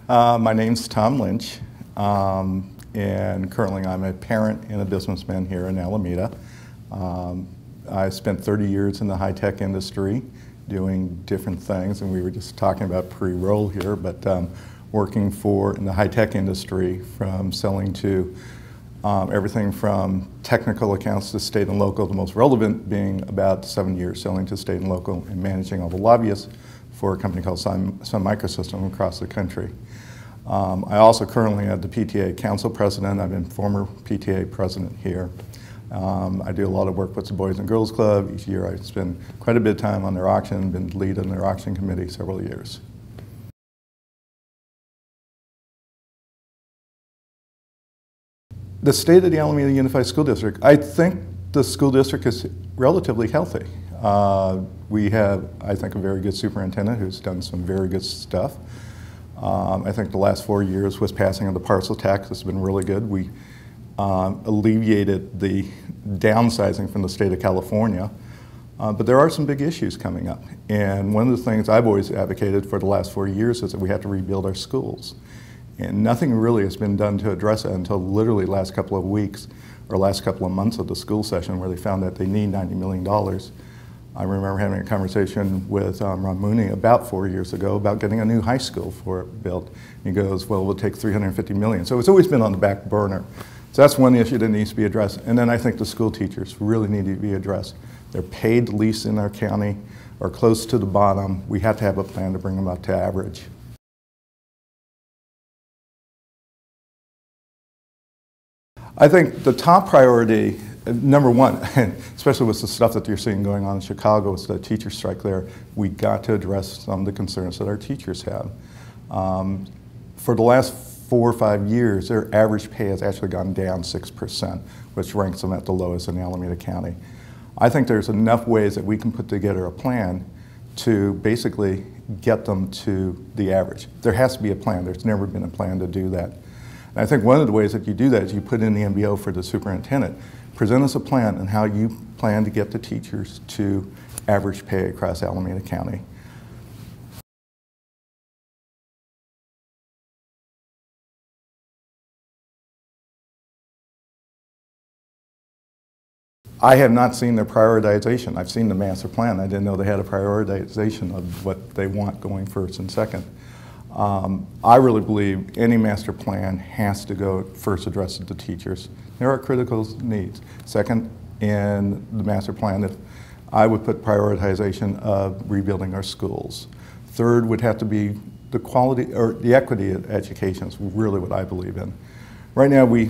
My name's Tom Lynch, and currently I'm a parent and a businessman here in Alameda. I spent 30 years in the high-tech industry doing different things, and we were just talking about pre-roll here, but working in the high-tech industry, from selling to everything from technical accounts to state and local, the most relevant being about 7 years selling to state and local and managing all the lobbyists for a company called Sun Microsystems across the country. I also currently am the PTA Council President. I've been former PTA President here. I do a lot of work with the Boys and Girls Club. Each year I spend quite a bit of time on their auction, been lead on their auction committee several years. The state of the Alameda Unified School District, I think the school district is relatively healthy. We have, I think, a very good superintendent who's done some very good stuff. I think the last 4 years with passing of the parcel tax has been really good. We alleviated the downsizing from the state of California, but there are some big issues coming up. And one of the things I've always advocated for the last 4 years is that we have to rebuild our schools. And nothing really has been done to address it until literally the last couple of weeks or last couple of months of the school session, where they found that they need $90 million. I remember having a conversation with Ron Mooney about 4 years ago about getting a new high school built. He goes, well, we'll take $350 million. So it's always been on the back burner. So that's one issue that needs to be addressed. And then I think the school teachers really need to be addressed. They're paid the least in our county, or close to the bottom. We have to have a plan to bring them up to average. I think the top priority, number one, especially with the stuff that you're seeing going on in Chicago, with the teacher strike there, we got to address some of the concerns that our teachers have. For the last 4 or 5 years, their average pay has actually gone down 6%, which ranks them at the lowest in Alameda County. I think there's enough ways that we can put together a plan to basically get them to the average. There has to be a plan. There's never been a plan to do that. And I think one of the ways that you do that is you put in the MBO for the superintendent. Present us a plan on how you plan to get the teachers to average pay across Alameda County. I have not seen their prioritization. I've seen the master plan. I didn't know they had a prioritization of what they want going first and second. I really believe any master plan has to go first address the teachers. There are critical needs. Second, in the master plan, I would put prioritization of rebuilding our schools. Third would have to be the quality or the equity of education is really what I believe in. Right now we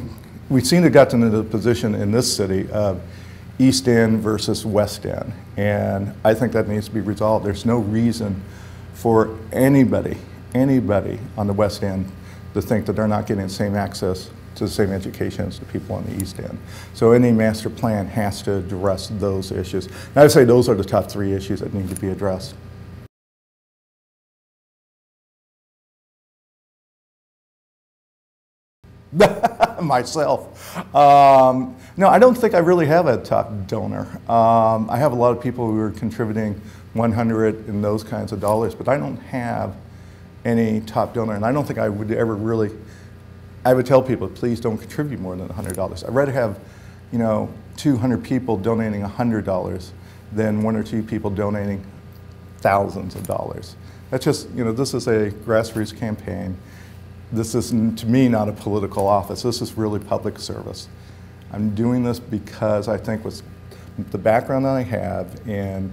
seem to have gotten into the position in this city of East End versus West End, and I think that needs to be resolved. There's no reason for anybody on the West End to think that they're not getting the same access to the same education as the people on the East End. So any master plan has to address those issues. And I would say those are the top 3 issues that need to be addressed. Myself. No, I don't think I really have a top donor. I have a lot of people who are contributing 100 and those kinds of dollars, but I don't have any top donor, and I don't think I would ever really, I would tell people, please don't contribute more than $100. I'd rather have, 200 people donating $100 than 1 or 2 people donating thousands of dollars. That's just, this is a grassroots campaign. This is, to me, not a political office. This is really public service. I'm doing this because I think with the background that I have in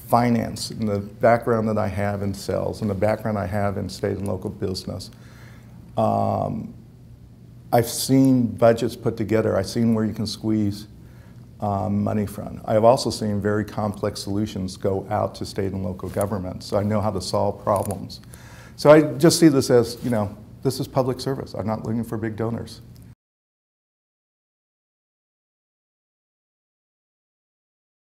finance, and the background that I have in sales, and the background I have in state and local business, I've seen budgets put together. I've seen where you can squeeze money from. I have also seen very complex solutions go out to state and local governments, so I know how to solve problems. So I just see this as, this is public service. I'm not looking for big donors.